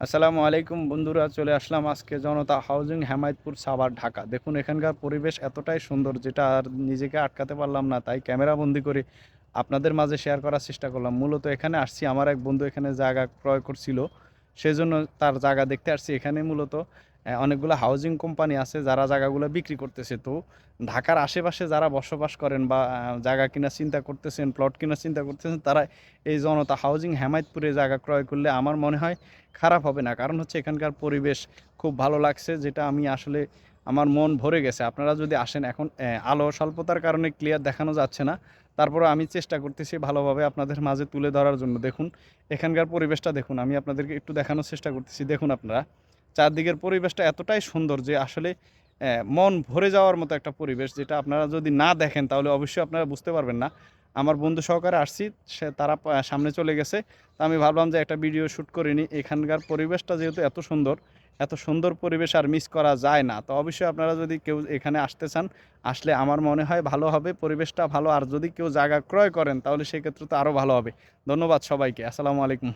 আসসালামু আলাইকুম বন্ধুরা, চলে আসলাম আজকে জনতা হাউজিং হেমায়েতপুর সাভার ঢাকা। দেখুন এখানকার পরিবেশ এতটাই সুন্দর যেটা আর নিজেকে আটকাতে পারলাম না, তাই ক্যামেরা বন্দি করে আপনাদের মাঝে শেয়ার করার চেষ্টা করলাম। মূলত এখানে আসছি, আমার এক বন্ধু এখানে জায়গা ক্রয় করছিল, সেজন্য তার জায়গা দেখতে আসছি। এখানে মূলত অনেকগুলো হাউজিং কোম্পানি আছে যারা জায়গাগুলো বিক্রি করতেছে। তো ঢাকার আশেপাশে যারা বসবাস করেন বা জায়গা কেনার চিন্তা করতেছেন, প্লট কেনার চিন্তা করতেছেন, তারা এই জনতা হাউজিং হেমায়েতপুরে জায়গা ক্রয় করলে আমার মনে হয় খারাপ হবে না। কারণ হচ্ছে এখানকার পরিবেশ খুব ভালো লাগছে, যেটা আমি আসলে আমার মন ভরে গেছে। আপনারা যদি আসেন, এখন আলো স্বল্পতার কারণে ক্লিয়ার দেখানো যাচ্ছে না, তারপরে আমি চেষ্টা করতেছি ভালোভাবে আপনাদের মাঝে তুলে ধরার জন্য। দেখুন এখানকার পরিবেশটা দেখুন, আমি আপনাদেরকে একটু দেখানোর চেষ্টা করতেছি। দেখুন আপনারা, চারদিকের পরিবেশটা এতটাই সুন্দর যে আসলে মন ভরে যাওয়ার মতো একটা পরিবেশ, যেটা আপনারা যদি না দেখেন তাহলে অবশ্যই আপনারা বুঝতে পারবেন না। আমার বন্ধু সহকারে আসছি, তারা সামনে চলে গেছে। তো আমি ভাবলাম যে একটা ভিডিও শ্যুট করে নিই। এখানকার পরিবেশটা যেহেতু এত সুন্দর, এত সুন্দর পরিবেশ আর মিস করা যায় না। তো অবশ্যই আপনারা যদি কেউ এখানে আসতে চান, আসলে আমার মনে হয় ভালো হবে, পরিবেশটা ভালো। আর যদি কেউ জায়গা ক্রয় করেন তাহলে সেক্ষেত্রে তো আরও ভালো হবে। ধন্যবাদ সবাইকে। আসসালামু আলাইকুম।